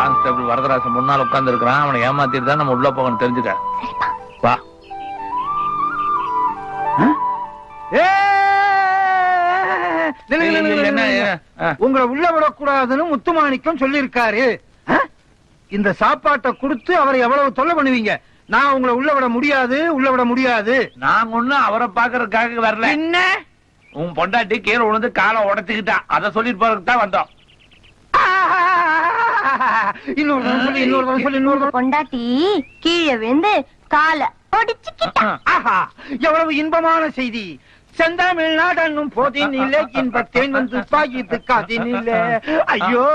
Constable Varadarasan முன்னால் உட்கார்ந்து இருக்கிறான். அவனை ஏமாத்திட்டு தான் நம்ம உள்ள போகணும், தெரிஞ்சுக்க. வா. உங்களை உள்ள விடக்கூடாதுன்னு முத்துமாணிக்கம் சொல்லி இருக்காரு. இந்த சாப்பாட்டை கொடுத்து அவரை எவ்வளவு தொல்லை பண்ணுவீங்க? நான் உங்களை உள்ள விட முடியாது, உள்ள விட முடியாது. நாங்க ஒண்ணும் அவரை பாக்குறதுக்காக வரல. என்ன? உன் பொண்டாட்டி கீழே விழுந்து காலை உடைச்சுக்கிட்டா, அதை சொல்லிட்டு போறதுக்கு தான் வந்தோம். இன்னொரு பொண்டாட்டி கீழே விழுந்து காலை ஒடிச்சுக்கிட்டா. எவ்வளவு இன்பமான செய்தி! செந்தமிழ்நாடன்னும் போதினில்லை, இன்பத்தேன் வந்து பாயித்து காதினில்ல. ஐயோ,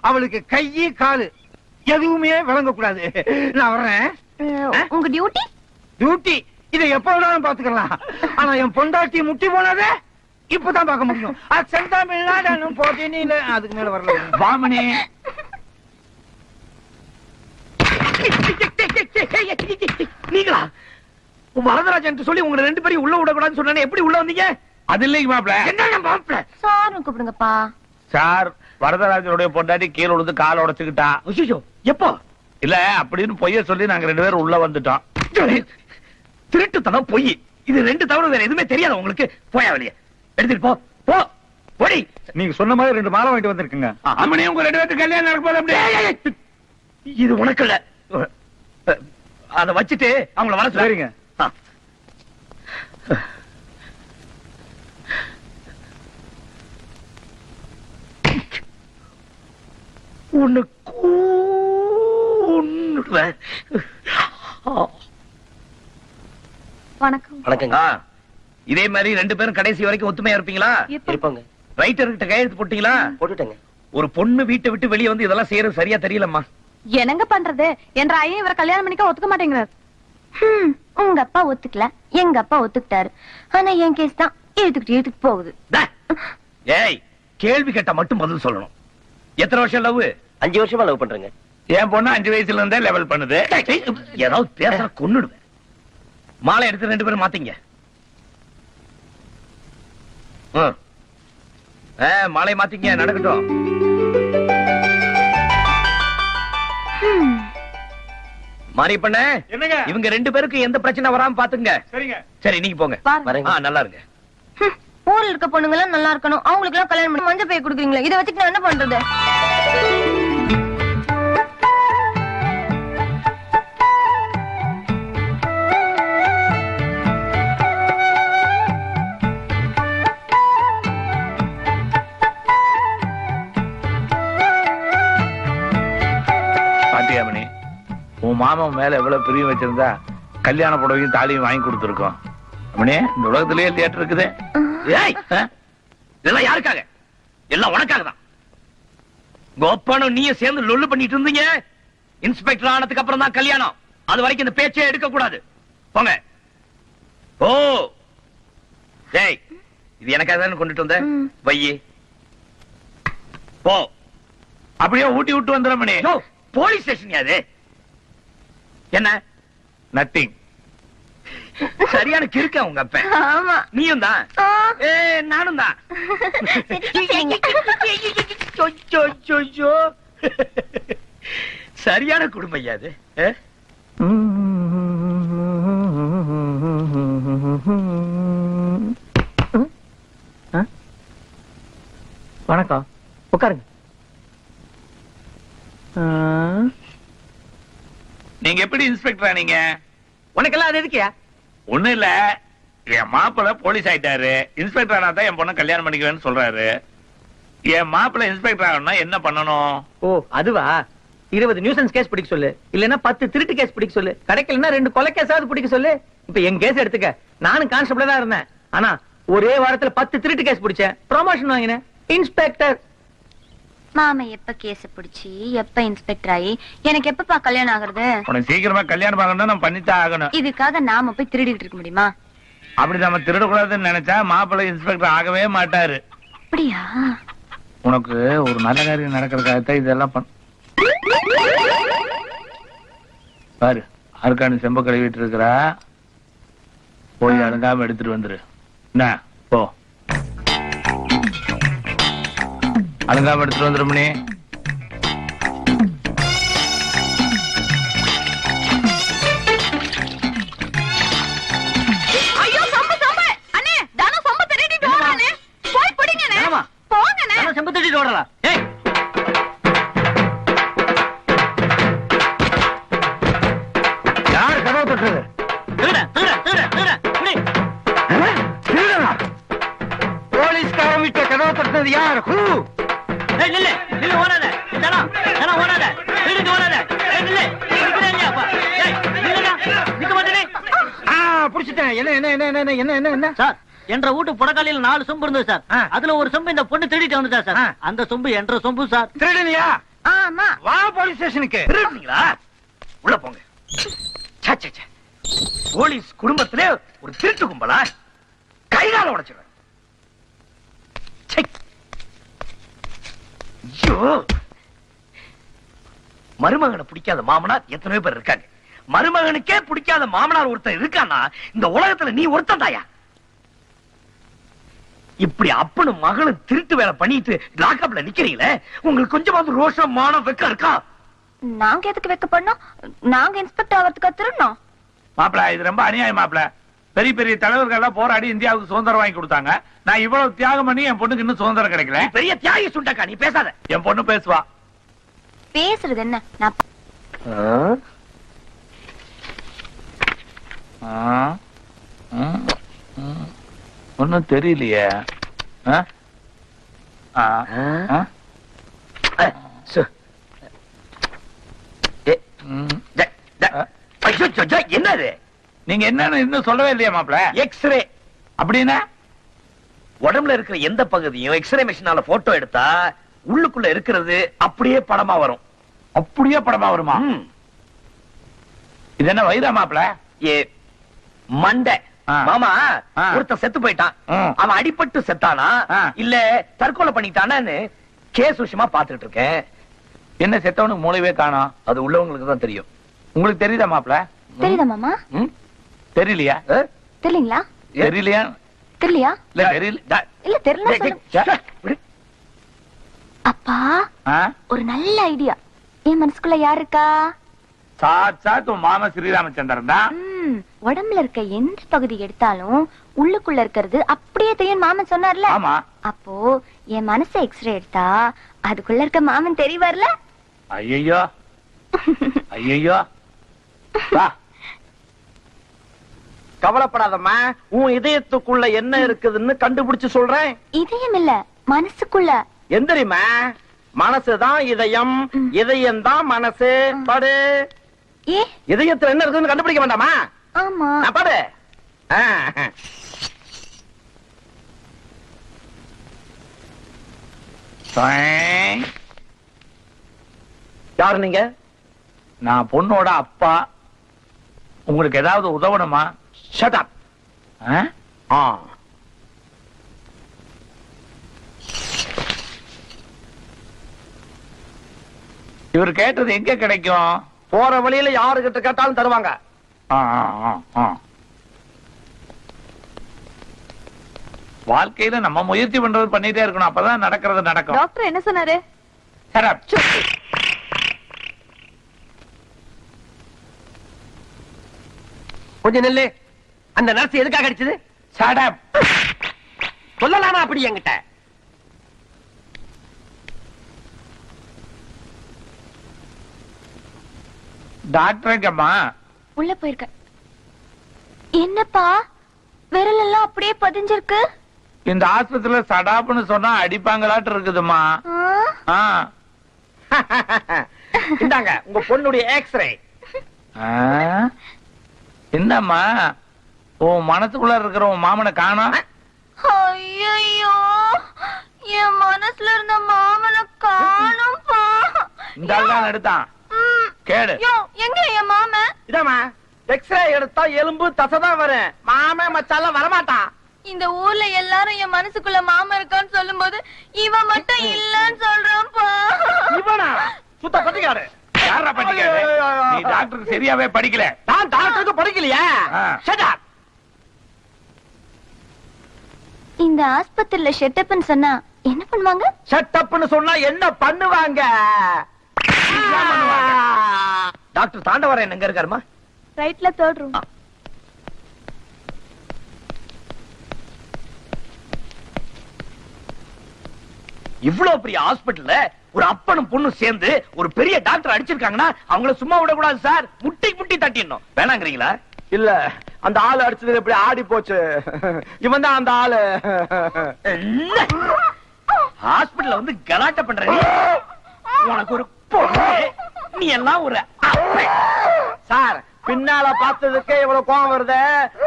அவளுக்கு கையி காலு எதுவுமே விளங்கக்கூடாது. நான் வர்றேன். உங்க டியூட்டி? டியூட்டி இதை எப்ப வேணாலும் பாத்துக்கலாம். ஆனா என் பொண்டாட்டி முட்டி போனதே இப்பதான் பார்க்க முடியும். செந்தமிழ்நாடன்னும் போதினில்ல, அதுக்கு மேல வரல. வாமணி, நீங்களா வரதராஜன் சொல்லி உங்க 2 பேரையும் உள்ள விடக்கூடாதுன்னு சொன்ன, எப்படி உள்ள வந்தீங்க? அது இல்லைங்க மாப்பிள. என்ன மாப்பிள? சார் கூப்பிடுங்கப்பா. சார், வரதராஜனுடைய பொண்டாட்டி கீழே விழுந்து காலை உடைச்சுக்கிட்டா. ஐயோ, எப்போ? இல்ல அப்படின்னு பொய்ய சொல்லி நாங்க 2 பேரும் உள்ள வந்துட்டோம். திருட்டுத்தனம், பொய், இது 2 தவிர வேற எதுவுமே தெரியாது உங்களுக்கு. போயா வெளியே, எடுத்துட்டு போ. போ போடி. நீங்க சொன்ன மாதிரி 2 மாலை வாங்கிட்டு வந்திருக்குங்க. அம்மனே, உங்க 2 பேருக்கு கல்யாணம் நடக்க போது. அப்படியே இது உனக்கு இல்ல, அத வச்சுட்டு அவங்கள வர சரிங்க. வணக்கம். வணக்கங்க. இதே மாதிரி 2 பேரும் கடைசி வரைக்கும் ஒத்துமையா இருப்பீங்களா? இருப்பாங்க. ரைட்டர் கிட்ட கையெழுத்து போட்டீங்களா? போட்டுட்டேங்க. ஒரு பொண்ணு வீட்டை விட்டு வெளியே வந்து இதெல்லாம் செய்யறது சரியா தெரியலம்மா. என்னங்க பண்றது? என்ற ஐயன் இவரை கல்யாணம் பண்ணிக்க ஒத்துக்க மாட்டேங்கிறார். உங்க அப்பா ஒத்துக்கல, எங்க அப்பா ஒத்துக்கிட்டாரு. ஆனா என் கேஸ் தான் இழுத்துக்கிட்டு போகுது. ஏய், கேள்வி கேட்டா மட்டும் பதில் சொல்லணும். எத்தனை வருஷம் லவ்? 5 வருஷமா லவ் பண்றேங்க. என் பொண்ணு 5 வயசுல இருந்தே லெவல் பண்ணுது. ஏதாவது பேச கொன்னுடுவேன். மாலை எடுத்து 2 பேரும் மாத்தீங்க. மாலை மாத்தீங்க, நடக்கட்டும். மாறி பண்ண என்னங்க? இவங்க 2 பேருக்கு எந்த பிரச்சனை வராம பாத்துங்க. சரிங்க. சரி, நீங்க போங்க. நல்லா இருங்க. ஊர்ல இருக்க பொண்ணுங்க எல்லாம் நல்லா இருக்கணும், அவங்களுக்கு எல்லாம் கல்யாணம் பண்ணி மஞ்சள் பை கொடுக்குறீங்களா? இதை வச்சுட்டு நான் என்ன பண்றது? பாட்டியாமணி, உன் மாமன் மேல எவ்வளவு பிரியம் வச்சிருந்தா கல்யாண புடவையும் தாலியும் வாங்கி கொடுத்துருக்கோம். அம்மனே, இந்த உலகத்திலேயே தியேட்டர் இருக்குது. இதெல்லாம் யாருக்காக? எல்லாம் உனக்காக தான். கோப்பானும் நீயே சேர்ந்து லொல்லு பண்ணிட்டு இருந்தீங்க. இன்ஸ்பெக்டர் ஆனதுக்கு அப்புறம் தான் கல்யாணம். அது வரைக்கும் இந்த பேச்சே எடுக்க கூடாது. போங்க. ஓ, டேய், இது எனக்காக தானே கொண்டுட்டு வந்த? வையே, போ. அப்படியே ஊட்டி விட்டு வந்துடும் மணி. போலீஸ் ஸ்டேஷன் அது. என்ன? நத்திங். சரியான கிறுக்க உங்க அப்ப. ஆமா, நீயும் தான். நானும் தான். சரியான குடும்பம் ஐயா அது. வணக்கம், உட்காருங்க. நீங்க எப்படி இன்ஸ்பெக்டரா? நீங்க உனக்கெல்லாம் அது எதுக்கியா? ஒண்ணு இல்ல, என் மாப்பிள்ள போலீஸ் ஆயிட்டாரு. இன்ஸ்பெக்டர் ஆனா தான் என் பொண்ணை கல்யாணம் பண்ணிக்குவேன்னு சொல்றாரு. என் மாப்பிள்ள இன்ஸ்பெக்டர் ஆகணும்னா என்ன பண்ணணும்? ஓ, அதுவா? 20 நியூசன்ஸ் கேஸ் பிடிக்க சொல்லு, இல்லன்னா 10 திருட்டு கேஸ் பிடிக்க சொல்லு, கிடைக்கலன்னா 2 கொலை கேஸாவது பிடிக்க சொல்லு. இப்ப என் கேஸ் எடுத்துக்க. நானும் கான்ஸ்டபிளா தான் இருந்தேன். ஆனா ஒரே வாரத்துல 10 திருட்டு கேஸ் பிடிச்சேன், ப்ரமோஷன் வாங்கினேன், இன்ஸ்பெக்டர். மாமா எப்ப கேஸ் பிடிச்சி எப்ப இன்ஸ்பெக்டர் ஆகி எனக்கு எப்பப்பா கல்யாணம் ஆகுறது? உனக்கு சீக்கிரமா கல்யாணம் ஆகணும்னா நம்ம பண்ணித்தான் ஆகணும். இதுக்காக நாம போய் திருடிட்டு இருக்க முடியுமா? அப்படி நம்ம திருடக்கூடாதுன்னு நினைச்சா மாப்பிள்ளை இன்ஸ்பெக்டர் ஆகவே மாட்டாரு. அப்படியா? உனக்கு ஒரு நல்ல காரியம் நடக்கிறதுக்காகத்தான் இதெல்லாம் பாரு. அருக்காணி செம்ப கழுவிட்டு இருக்கிறா, போய் அழுங்காம எடுத்துட்டு வந்துரு. என்ன, போ, அழுங்காம எடுத்துட்டு வந்துருமணி. போலீஸ்காரன் வீட்டை கதவை தட்டினது யார்? புடிச்சிட்டேன். என்ன என்ன என்ன என்ன என்ன என்ன என்ன சார், என்ற வீட்டு புடக்காலையில 4 சொம்பு இருந்தது சார். அதுல ஒரு சொம்பு இந்த பொண்ணு திருடிட்டு வந்துட்டா சார். அந்த சொம்பு என்ற சொம்பு சார். திருடனியா? ஆமா. வா போலீஸ் ஸ்டேஷனுக்கு. திருடுறீங்களா? உள்ள போங்க. போலீஸ் குடும்பத்திலே ஒரு திருட்டு கும்பலா? கைகால உடைச்சிருவேன். மருமகனை பிடிக்காத மாமனார் எத்தனையோ பேர் இருக்காங்க. மருமகனுக்கே பிடிக்காத மாமனார் ஒருத்தர் இருக்கானா இந்த உலகத்துல நீ ஒருத்தன் தாயா? இப்படி அப்பனும் மகளும் திருட்டு வேலை பண்ணிட்டு லாக்அப்ல நிக்கிறீங்களே, உங்களுக்கு கொஞ்சமாவது ரோஷம் மானம் வெக்கம் இருக்கா? நாங்க எதுக்கு வைக்க பண்ணோம்? நாங்க இன்ஸ்பெக்டர் ஆகிறதுக்கு திருடணும். மாப்பிள, இது ரொம்ப அநியாயம் மாப்பிள. பெரிய பெரிய தலைவர்கள் எல்லாம் போராடி இந்தியாவுக்கு சுதந்திரம் வாங்கி கொடுத்தாங்க. நான் இவ்வளவு தியாகம் பண்ணி என் பொண்ணுக்கு இன்னும் சுதந்திரம் கிடைக்கல. பெரிய தியாகி சுண்டக்கா, நீ பேசாத. என் பொண்ணு பேசுவா. பேசுறது என்ன? நான் ஒன்னும் தெரியலையே. என்னது? நீங்க என்னன்னு இன்னும் சொல்லவே இல்லையா மாப்பிள? எக்ஸ்ரே. அப்படின்னா உடம்புல இருக்கிற எந்த பகுதியும் எக்ஸ்ரே மிஷினால போட்டோ எடுத்தா உள்ளுக்குள்ள இருக்கிறது அப்படியே படமா வரும். அப்படியே படமா வருமா? இது என்ன வயிறா மாப்பிள? ஏ மண்டை மாமா, ஒருத்தன் செத்து போயிட்டான். அவன் அடிபட்டு செத்தானா இல்ல தற்கொலை பண்ணிட்டானான்னு கேஸ் விஷயமா பாத்துட்டு இருக்கேன். என்ன செத்தவனுக்கு மூளைவே காணோம்? அது உள்ளவங்களுக்கு தான் தெரியும். உங்களுக்கு தெரியுதா மாப்பிள? தெரியுதா மாமா? தெரியலையா? தெரியலீங்களா? தெரியலையா? தெரியலையா? இல்ல தெரியல. இல்ல தெரியல. அப்பா, ஒரு நல்ல ஐடியா. என் மனசுக்குள்ள யார் இருக்கா? சாட்சாத் உன் மாமா ஸ்ரீராமச்சந்திரன் தான். உடம்புல இருக்க எந்த பகுதி எடுத்தாலும் உள்ளுக்குள்ள இருக்கிறது அப்படியே தெரியும் மாமன் சொன்னார்ல. ஆமா. அப்போ என் மனசை எக்ஸ்ரே எடுத்தா அதுக்குள்ள இருக்க மாமன் தெரியவார்ல. ஐயோ ஐயோ. கவலைப்படாதம்மா, உன் இதயத்துக்குள்ள என்ன இருக்குதுன்னு கண்டுபிடிச்சு சொல்றேன். இதயம் இல்ல, மனசுக்குள்ள. எந்திரிமா, மனசுதான் இதயம், இதயம் தான் மனசு. பாடு. ஏ, இதயத்துல என்ன இருக்குன்னு கண்டுபிடிக்க வேண்டாமா? ஆமா. பாடு. யாரு நீங்க? நான் பொண்ணோட அப்பா. உங்களுக்கு ஏதாவது உதவணுமா? Shut up. இவர் கேட்டது எங்க கிடைக்கும்? போற வழியில யாருகிட்ட கேட்டாலும் தருவாங்க. வாழ்க்கையில நம்ம முயற்சி பண்றது பண்ணிட்டே இருக்கணும், அப்பதான் நடக்கிறது நடக்கும். டாக்டர் என்ன சொன்னாரு? கொஞ்சம் நெல்லு. அந்த நர்ஸ் எதுக்காக அடிச்சது? சொல்லலாமா அப்படி என்கிட்ட? டாக்டருங்கம்மா உள்ள போயிருக்க. என்னப்பா விரல் எல்லாம் அப்படியே பதிஞ்சிருக்கு? இந்த ஆஸ்பத்திரியில சடாப்புன்னு சொன்னா அடிப்பாங்களாட்டு இருக்குதுமா. இந்தாங்க உங்க பொண்ணுடைய எக்ஸ்ரே. என்னம்மா, உன் மனசுக்குள்ள இருக்கிற உன் மாமனை காணோம்? ஐயோ, என் மனசுல இருந்த மாமனை காணோம்பா. இந்த ஆள் தான் எடுத்தான். கேடு. எங்க என் மாமன்? இதாமா, எக்ஸ்ரே எடுத்தா எலும்பு தசைதான் வரும். மாமன் மச்சாலாம் வரமாட்டான். இந்த ஊர்ல எல்லாரும் என் மனசுக்குள்ள மாமன் இருக்கான்னு சொல்லும் போது இவன் மட்டும் இல்லன்னு சொல்றான்ப்பா. இவனா? சுத்த பட்டிக்காரு. யாரா பட்டிக்காரு? நீ டாக்டருக்கு சரியாவே படிக்கல. நான் டாக்டருக்கு படிக்கலையா? இந்த ஆஸ்பத்திரியில ஷெட்டப்னு சொன்னா என்ன பண்ணுவாங்க? ஷட்டப்னு சொன்னா என்ன பண்ணுவாங்க? டாக்டர் தாண்டவரன் எங்க இருக்காருமா? ரைட்ல 3rd ரூம். இவ்வளவு பெரிய ஹாஸ்பிடல்ல ஒரு அப்பனும் பொண்ணும் சேர்ந்து ஒரு பெரிய டாக்டர் அடிச்சிருக்காங்கன்னா அவங்கள சும்மா விடக்கூடாது சார். முட்டி முட்டி தட்டிடணும். வேணாங்கிறீங்களா? இல்ல, அந்த ஆளு அடிச்சது எப்படி ஆடி போச்சு. இவன் தான் அந்த ஆளு. ஹாஸ்பிடல்ல வந்து கலாட்ட பண்ற நீ, உனக்கு ஒரு பொண்ணு, நீ எல்லாம் ஒரு அப்பன். சார், பின்னால பார்த்ததுக்கு இவ்வளவு கோவம் வருது,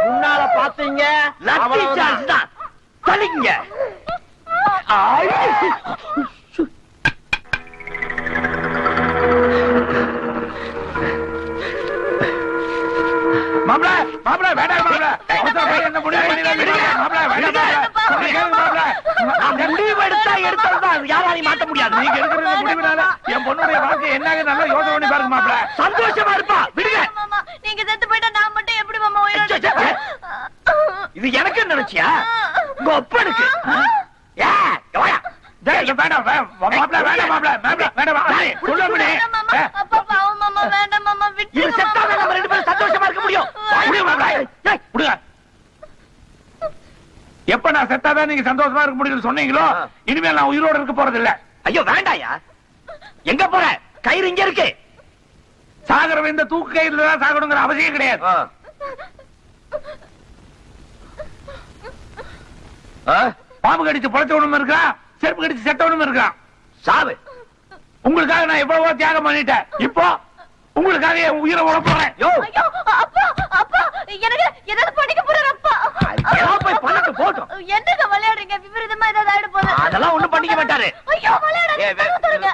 முன்னால பாத்தீங்க லக்கி சான்ஸ் தான். தள்ளிங்க. மாப்ள மாப்ள வேண்டாம் மாப்ள என்ன முடிவு பண்ணிடுங்க மாப்ள வேண்டாம் மாப்ள நான் முடிவு எடுத்தா எடுத்ததுதான் யாராலையும் மாத்த முடியாது. நீங்க எடுக்கிற முடிவுனால என் பொண்ணுடைய வாழ்க்கை என்னாக நல்லா யோசனை பண்ணி பாருங்க மாப்ள. சந்தோஷமா இருப்பா. விடுங்க. மாமா, நீங்க செத்து போயிட்டா நான் மட்டும் எப்படி மாமா உயிரோட? இது எனக்கு நினைச்சியா? உங்க அப்பனுக்கு வேண்டாம் மாப்ள வேண்டாம் மாப்ள வேண்டாம் சொல்லுங்க. அப்பா பாவம் மாமா, வேண்டாம் மாமா, விட்டு இது செத்தாவே நம்ம ரெண்டு பேரும் சந்தோஷமா இருக்க முடியும். எப்ப நான் செத்தாதான் நீங்க சந்தோஷமா இருக்க முடியும் சொன்னீங்களோ, இனிமேல் நான் உயிரோட இருக்க போறது இல்ல. ஐயோ வேண்டாயா. எங்க போற? கயிறு இங்க இருக்கு. சாகரவன் இந்த தூக்கு கயிறுல தான் சாகணுங்கிற அவசியம் கிடையாது. பாம்பு கடிச்சு பொழைச்சவனும் இருக்கான், செருப்பு கடிச்சு செத்தவனும் இருக்கான். சாவு. உங்களுக்காக நான் எவ்வளவோ தியாகம் பண்ணிட்டேன். இப்போ உங்களுக்காக என் உயிரை உழ போறேன். ஐயோ அப்பா அப்பா, எனக்கு ஏதாவது பண்ணிக்க போறாரு அப்பா. போய் பணத்தை போட்டும். என்னங்க விளையாடுறீங்க? விபரீதமா ஏதாவது ஆயிட போகுது. அதெல்லாம் ஒண்ணும் பண்ணிக்க மாட்டாரு. ஐயோ விளையாடாதீங்க.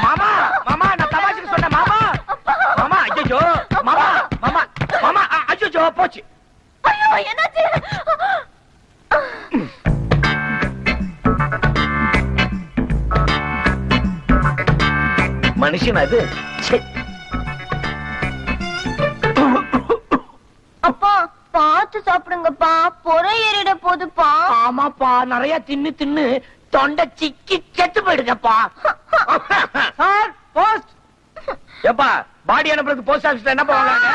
மாமா மாமா, நான் தமாஷுக்கு சொன்னேன் மாமா. மாமா ஐயோ மாமா மாமா மாமா ஐயோ போச்சு. ஐயோ என்னாச்சு? மனுஷன் அது. அப்பா பார்த்து சாப்பிடுங்கப்பா, பொறை ஏறிட போதுப்பா. ஆமாப்பா, நிறைய தின்னு தின்னு தொண்டை சிக்கி செத்து போயிடுங்கப்பா. Sir, post. எப்பா பாடி அனுப்புறதுக்கு போஸ்ட் ஆபீஸ்ல என்ன போவாங்க?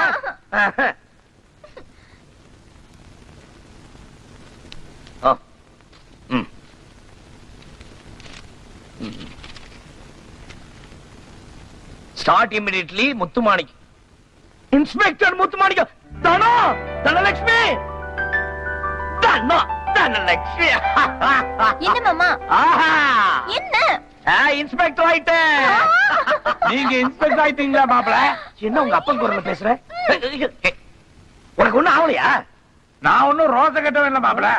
Start immediately. Muthumanickam, inspector Muthumanickam. Dhano Dhanalakshmi, Dhano Dhanalakshmi. என்ன மாமா? ஆஹா, என்ன இன்ஸ்பெக்டர் ஆயிட்ட. நீங்க இன்ஸ்பெக்டர் ஆயிட்டீங்களா மாப்ள? என்ன உங்க அப்பன் குரல்ல பேசுற? உனக்கு ஒண்ணும் ஆகலையா? நான் ஒன்னும் ரோச கட்டவே இல்ல மாப்ள.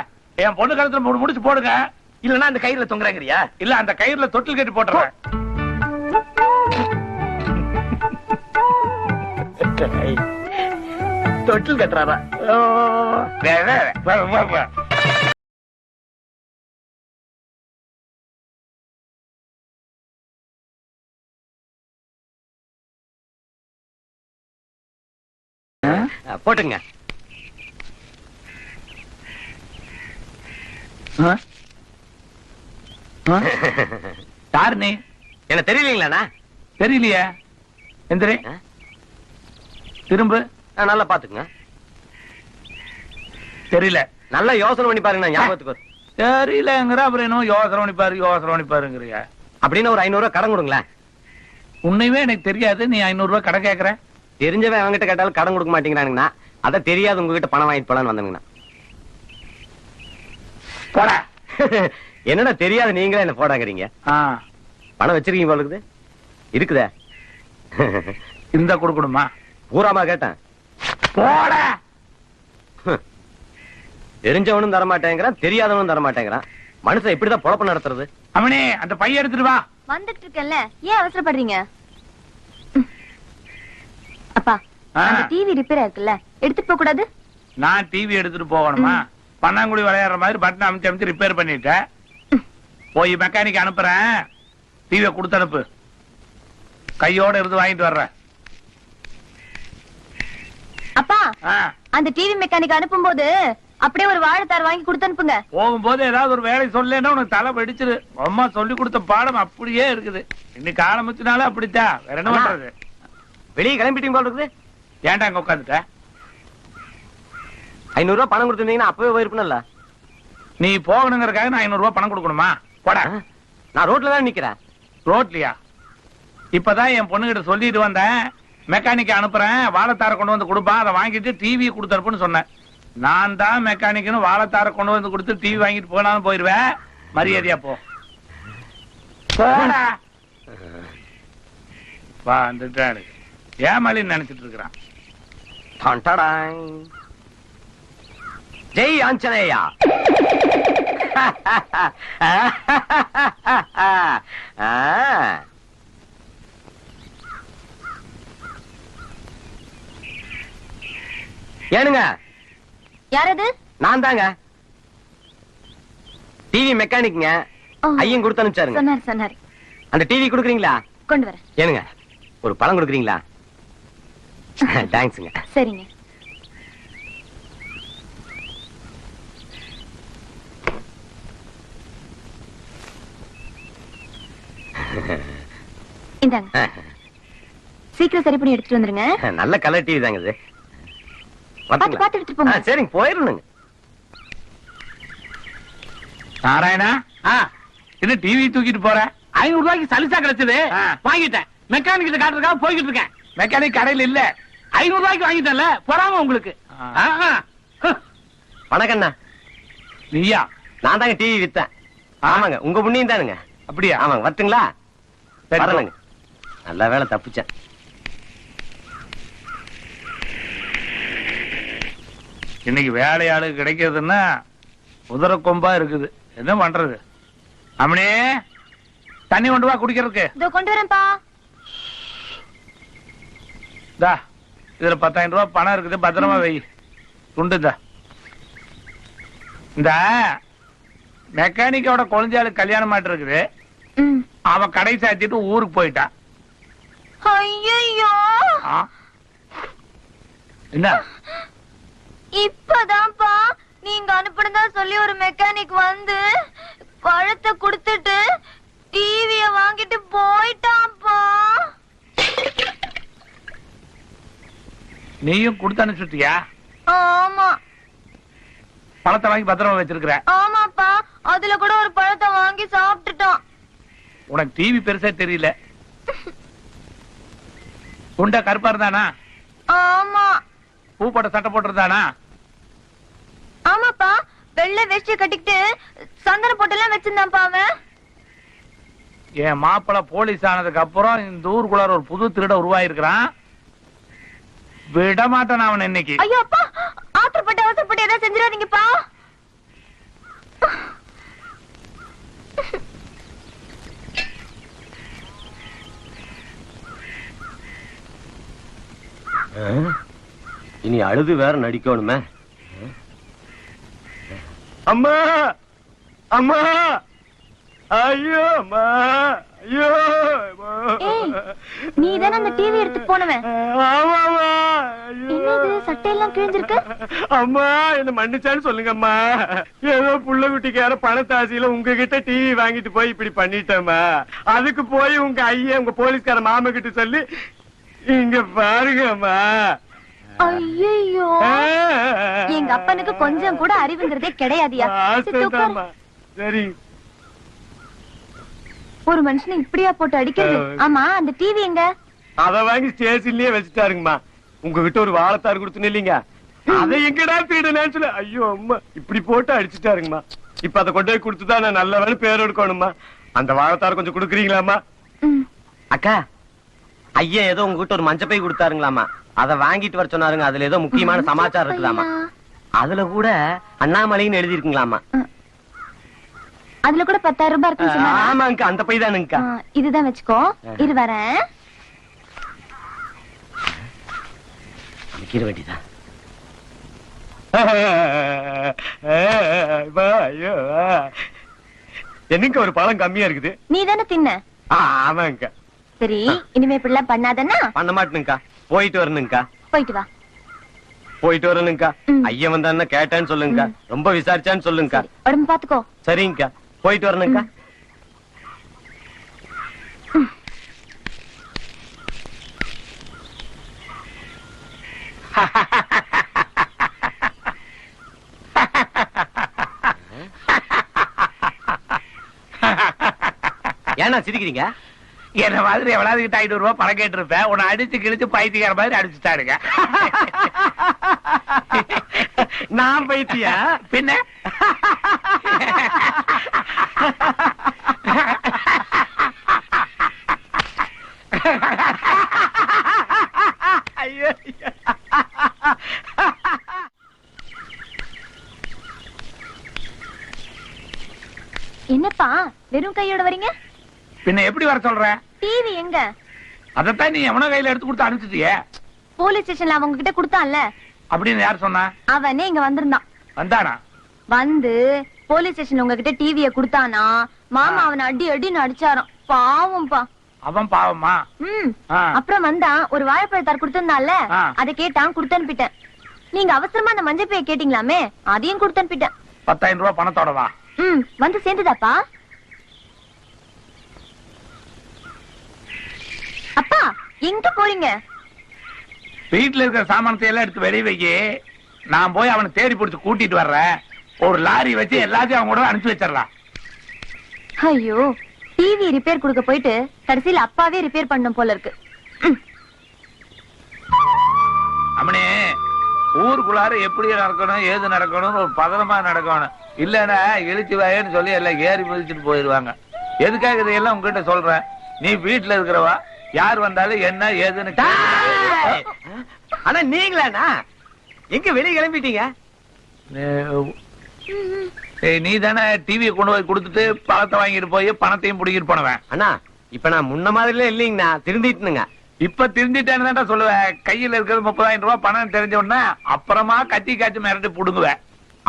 என் பொண்ணு கழுத்துல முடிச்சு போடுங்க. இல்லன்னா அந்த கயிறுல தொங்குறாங்கறியா? இல்ல அந்த கயிறுல தொட்டில் கட்டி போட்டுறேன். தொட்டில் கட்டுறாரா? போட்டுங்க. யாரு நீ? என்ன தெரியலீங்களா? தெரியலையே. எந்திரி, திரும்ப. நல்லா பாத்துக்குங்க. தெரியல. நல்லா யோசனை பண்ணி பாருங்க. ஞாபகத்துக்கு வரும். தெரியலங்கிற அப்புறம் என்ன யோசனை பண்ணி பாருங்கிறியா? அப்படின்னு ஒரு 500 ரூபாய் கடன் கொடுங்களேன். உன்னையுமே எனக்கு தெரியாது, நீ 500 ரூபாய் கடை கேக்குற. தெரிஞ்சவன் அவங்ககிட்ட கேட்டாலும் கடன் கொடுக்க மாட்டேங்கிறானுங்கண்ணா. அத தெரியாது உங்ககிட்ட பணம் வாங்கிட்டு போலான்னு வந்தீங்கண்ணா. போடா. என்னடா தெரியாது நீங்களே என்ன போடாங்கிறீங்க? பணம் வச்சிருக்கீங்க போல இருக்குது. இருக்குதே. இருந்தா கொடுக்கணுமா? பூராமா கேட்டேன். போட. தெரிஞ்சவனும் தரமாட்டேங்கிறான், தெரியாதவனும் தரமாட்டேங்கிறான். மனுஷன் இப்படிதான் பொழப்பு நடத்துறது. அவனே அந்த பைய எடுத்துட்டு வா. வந்துட்டு இருக்கேன்ல, ஏன் அவசரப்படுறீங்க? அப்பா, அந்த டிவி ரிப்பேர் இருக்குல்ல, எடுத்துட்டு போக கூடாது? நான் டிவி எடுத்துட்டு போகணுமா? பன்னாங்குடி விளையாடுற மாதிரி பட்டன் அமைச்சு அமைச்சு ரிப்பேர் பண்ணிட்டேன். போய் மெக்கானிக் அனுப்புறேன். டிவியை கொடுத்து அனுப்பு. கையோட இருந்து வாங்கிட்டு வர்றேன். அப்பா, அந்த டிவி மெக்கானிக் அனுப்பும் போது அப்படியே ஒரு வாழைத்தார் வாங்கி கொடுத்து அனுப்புங்க. போகும்போது ஏதாவது ஒரு வேலை சொல்லேன்னா உனக்கு தலை வெடிச்சிரு. அம்மா சொல்லி கொடுத்த பாடம் அப்படியே இருக்குது. இன்னைக்கு ஆரம்பிச்சனால அப்படித்தான். வேற என்ன பண்றது? வெளியே கிளம்பிட்டீங்க போல இருக்குது. ஏன்டா அங்க உட்காந்துட்ட? 500 ரூபாய் பணம் கொடுத்திருந்தீங்கன்னா அப்பவே போயிருப்பேன்ல. நீ போகணுங்கிறதுக்காக நான் 500 ரூபாய் பணம் கொடுக்கணுமா? போடா. நான் ரோட்ல தான் நிக்கிறேன். ரோட்லயா? இப்பதான் என் பொண்ணுகிட்ட சொல்லிட்டு வந்தேன், மெக்கானிக் அனுப்புறேன், வாழைத்தார கொண்டு வந்து கொடுப்பான், அதை வாங்கிட்டு டிவி கொடுத்தனுப்புன்னு சொன்னேன். நான் தான் மெக்கானிக்னு வாழைத்தார கொண்டு வந்து கொடுத்து டிவி வாங்கிட்டு போனாலும் போயிருவேன். மரியாதையா போ. போடா. வா வந்துட்டாரு. ஏமாலின்னு நினைச்சிட்டு இருக்கிறான். ஜெய் ஆஞ்சநேயா. ஏனுங்க? யாரது? நான் தாங்க, டிவி மெக்கானிக்ங்க. ஐயன் கொடுத்து அனுப்பிச்சாருங்க. சொன்னாரு சொன்னாரு. அந்த டிவி கொடுக்குறீங்களா? கொண்டு வரேன். ஏனுங்க ஒரு பழம் கொடுக்குறீங்களா? தேங்க்ஸ்ங்க. சரிங்க. இந்தாங்க, சீக்கிரம் சரி பண்ணி எடுத்துட்டு வந்துருங்க. நல்ல கலர் டிவி தாங்க இது. பாத்து பாத்து எடுத்துட்டு போங்க. சரிங்க, போயிடணுங்க. நாராயணா, இது டிவி தூக்கிட்டு போற? 500 ரூபாய்க்கு சலிசா கிடைச்சது, வாங்கிட்டேன். மெக்கானிக் கிட்ட காட்டுறதுக்காக போய்கிட்டு இருக்கேன். மெக்கானிக் கடையில் இல்ல. 500 ரூபாய்க்கு வாங்கிட்டேன்ல, பொறாம உங்களுக்கு. வணக்கண்ணா. நீயா? நான் தாங்க டிவி வித்தேன். ஆமாங்க, உங்க புண்ணியம் தானுங்க. அப்படியா? ஆமாங்க, வரட்டுங்களா? சரி, வரலங்க. நல்ல வேலை தப்பிச்சேன். இன்னைக்கு வேலையாளு கிடைக்கிறதுன்னா உதர கொம்பா இருக்குது. என்ன பண்றது? அம்மனே, தண்ணி கொண்டு வா குடிக்கிறதுக்கு. இதோ கொண்டு வரேன்ப்பா. இதுல 10,000 ரூபாய் பணம் இருக்குது, பத்திரமா வை. துண்டுதா. இந்த மெக்கானிக்கோட குழந்தையாளு கல்யாணம் மாட்டு இருக்குது. அவன் கடை சாத்திட்டு ஊருக்கு போயிட்டான். ஐயோ, என்ன? இப்பதான்ப்பா நீங்க அனுப்புனதா சொல்லி ஒரு மெக்கானிக் வந்து பழத்தை கொடுத்துட்டு டிவிய வாங்கிட்டு போயிட்டான்ப்பா. நீயும் கொடுத்து அனுப்பிச்சுட்டியா? ஆமா. பழத்தை வாங்கி பத்திரமா வச்சிருக்கிற? ஆமாப்பா, அதுல கூட ஒரு பழத்தை வாங்கி சாப்பிட்டுட்டான். உனக்கு டிவி பெருசா தெரியல. உண்ட கருப்பா இருந்தானா? ஆமா. பூ போட்ட சட்டை போட்டிருந்தானா? ஆமாப்பா, வெள்ளை வேஷ்டி கட்டிக்கிட்டு சந்தன போட்டெல்லாம் வச்சிருந்தான்ப்பா அவன். என் மாப்பிள்ள போலீஸ் ஆனதுக்கு அப்புறம் இந்த ஊருக்குள்ளார ஒரு புது திருட உருவாயிருக்கிறான். விட மாட்டான் அவன் இன்னைக்கு. ஐயோ அப்பா, ஆத்திரப்பட்டு அவசரப்பட்டு ஏதாவது செஞ்சிடாதீங்கப்பா. இனி அழுது வேற நடிக்கணுமே. அம்மா அம்மா, ஐயோ அம்மா, ஐயோ. நீ தானே அந்த டிவி எடுத்து போனவன்? ஆமாமா. என்னது சட்டையெல்லாம் கிழிஞ்சிருக்கு? அம்மா, என்ன மன்னிச்சான்னு சொல்லுங்கம்மா. ஏதோ புள்ள குட்டிக்கார பணத்தாசியில உங்ககிட்ட டிவி வாங்கிட்டு போய் இப்படி பண்ணிட்டேம்மா. அதுக்கு போய் உங்க ஐயா உங்க போலீஸ்கார மாமா கிட்ட சொல்லி இங்க பாருங்கம்மா. ஐயோ, எங்க அப்பனுக்கு கொஞ்சம் கூட அறிவுங்கிறதே கிடையாதியா. சரி, ஒரு மனுஷனை இப்படியா போட்டு அடிக்கிறது? ஆமா, அந்த டிவி எங்க? அத வாங்கி ஸ்டேஷன்லயே வச்சுட்டாருங்கம்மா. உங்ககிட்ட ஒரு வாழைத்தார் கொடுத்துன்னு இல்லீங்க, அதை எங்கடா தீடுன்னு சொல்லு. ஐயோ அம்மா, இப்படி போட்டு அடிச்சுட்டாருங்கம்மா. இப்ப அதை கொண்டு போய் கொடுத்துதான் நான் நல்ல வேலை பேர் எடுக்கணும்மா. அந்த வாழைத்தார் கொஞ்சம் கொடுக்குறீங்களாம்மா? அக்கா, ஐயா ஏதோ உங்ககிட்ட ஒரு மஞ்சப்பை கொடுத்தாருங்களாமா, அதை வாங்கிட்டு வர சொன்னாருங்க. அதுல ஏதோ முக்கியமான சமாச்சாரம் இருக்குதாமா. அதுல கூட அண்ணாமலைன்னு எழுதி இருக்குங்களாமா. அதுல கூட 10,000 ரூபாய் இருக்கு. ஆமாங்கக்கா, அந்த பை தானுங்கக்கா. இதுதான் வச்சுக்கோ, இரு வரேன். அமைக்கிற வேண்டியதான். என்னங்க ஒரு பழம் கம்மியா இருக்குது? நீ தானே தின்ன? ஆமாங்கக்கா. சரி, இனிமே இப்படிலாம் பண்ணாதன்னா? பண்ண மாட்டேனுங்கக்கா. போயிட்டு வரணுங்கக்கா. போயிட்டு வா. போயிட்டு வரணுங்கக்கா. ஐயன் வந்தான்னு கேட்டான்னு சொல்லுங்கக்கா. ரொம்ப விசாரிச்சான்னு சொல்லுங்கக்கா. உடம்பு பாத்துக்கோ. சரிங்கக்கா, போயிட்டு வரணுங்கக்கா. ஏன்னா சிரிக்கிறீங்க? என்ன மாதிரி எவ்வளவு கிட்ட 500 ரூபாய் பணம் கேட்டிருப்பேன், உன்னை அடிச்சு கிழிச்சு பைத்தியக்கார மாதிரி அடிச்சுட்டாருங்க. நான் பைத்தியா? பின்ன ஐயோ என்னப்பா வெறும் கையோட வரீங்க? பின்ன எப்படி வர சொல்ற? டிவி எங்க? அதத்தான் நீ எவனோ கையில எடுத்து கொடுத்து அனுப்பிச்சிட்டியே. போலீஸ் ஸ்டேஷன்ல அவங்க கிட்ட கொடுத்தான்ல. அப்படின்னு யார் சொன்னா? அவனே இங்க வந்திருந்தான். வந்தானா? வந்து போலீஸ் ஸ்டேஷன்ல உங்ககிட்ட டிவிய கொடுத்தானா, மாமா அவனை அடி அடின்னு அடிச்சாராம். பாவம்பா. அவன் பாவமா? அப்புறம் வந்தான், ஒரு வாழைப்பழத்தார் கொடுத்திருந்தான்ல, அதை கேட்டான், கொடுத்து அனுப்பிட்டேன். நீங்க அவசரமா அந்த மஞ்சள் பைய கேட்டீங்களாமே, அதையும் கொடுத்து அனுப்பிட்டேன். 10,000 ரூபாய் பணத்தோடவா? வந்து சேர்ந்துதாப்பா? அப்பா எங்க போறீங்க? வீட்டுல இருக்கிற சாமானத்தை எல்லாம் எடுத்து வெளியே வைக்கி, நான் போய் அவனை தேடி பிடிச்சு கூட்டிட்டு வர்றேன். ஒரு லாரி வச்சு எல்லாத்தையும் அவங்க கூட அனுப்பிச்சு வச்சிடலாம். ஐயோ, டிவி ரிப்பேர் கொடுக்க போயிட்டு கடைசியில் அப்பாவே ரிப்பேர் பண்ணும் போல இருக்கு. அம்மனே, ஊருக்குள்ளார எப்படி நடக்கணும் ஏது நடக்கணும் ஒரு பதனமா நடக்கணும். இல்லன்னா எழுச்சி வாயன்னு சொல்லி எல்லாம் ஏறி மிதிச்சுட்டு போயிடுவாங்க. எதுக்காக இதையெல்லாம் உங்ககிட்ட சொல்றேன்? நீ வீட்டுல இருக்கிறவா, யார் வந்தாலும் என்ன ஏதுன்னு. ஆனா நீங்களாண்ணா எங்க வெளியே கிளம்பிட்டீங்க? நீ தானே டிவியை கொண்டு போய் கொடுத்துட்டு பணத்தை வாங்கிட்டு போய் பணத்தையும் பிடிக்கிட்டு போனவன். அண்ணா இப்ப நான் முன்ன மாதிரில இல்லீங்கண்ணா, திருந்திட்டுனுங்க. இப்ப திருந்திட்டேன்னு தான் சொல்லுவேன். கையில இருக்கிறது 30,000 ரூபாய் பணம் தெரிஞ்ச உடனே அப்புறமா கத்தி காய்ச்சி மிரட்டி புடுங்குவேன்.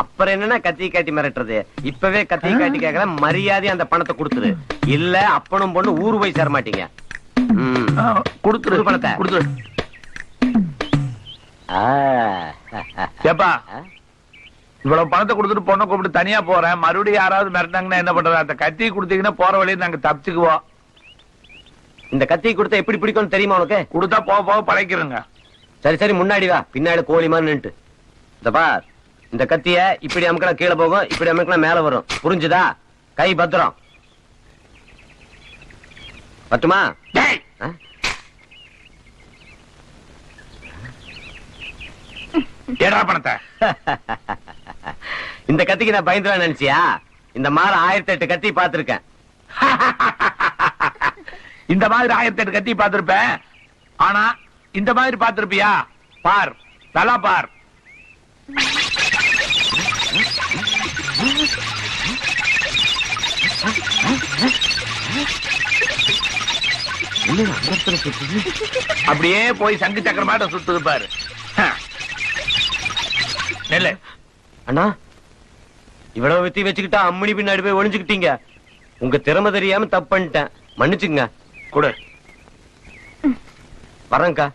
அப்புறம் என்னன்னா கத்தி காட்டி மிரட்டுறது? இப்பவே கத்தி காட்டி கேட்கல, மரியாதை அந்த பணத்தை கொடுத்துரு. இல்ல அப்பனும் பொண்ணு ஊரு போய் சேர மாட்டீங்க. கொடுத்துரு பணத்தை கொடுத்துரு. ஏப்பா, இவ்வளவு பணத்தை கொடுத்துட்டு பொண்ணை கூப்பிட்டு தனியா போறேன், மறுபடியும் யாராவது மிரட்டாங்கன்னா என்ன பண்றது? அந்த கத்தி கொடுத்தீங்கன்னா போற வழியை நாங்க தப்பிச்சுக்குவோம். இந்த கத்தி கொடுத்தா எப்படி பிடிக்கும் தெரியுமா உனக்கு? கொடுத்தா போக போக பழைக்கிறோங்க. சரி சரி, முன்னாடி வா, பின்னாடி கோழி மாதிரி நின்னுட்டு. இந்த பார், இந்த கத்திய இப்படி அமுக்கலாம் கீழே போகும், இப்படி அமுக்கலாம் மேல வரும். புரிஞ்சுதா? கை பத்திரம். பட்டுமா? ஏடா பணத்தை. இந்த கத்திக்கு நான் பயந்துடா நினைச்சியா? இந்த மாதிரி 1008 கத்தி பாத்திருக்கேன். இந்த மாதிரி 1008 கத்தி பார்த்திருப்பேன். ஆனா இந்த மாதிரி பார்த்திருப்பியா? பார், நல்லா பார். அப்படியே போய் சங்கு சக்கரமாட்ட சுத்துது பாரு. நெல்லு அண்ணா, இவ்வளவு வித்தி வச்சுக்கிட்டா அம்மணி பின்னாடி போய் ஒளிஞ்சுக்கிட்டீங்க. உங்க திறமை தெரியாம தப்பு பண்ணிட்டேன், மன்னிச்சுங்க. கொடு. வரேன்க்கா.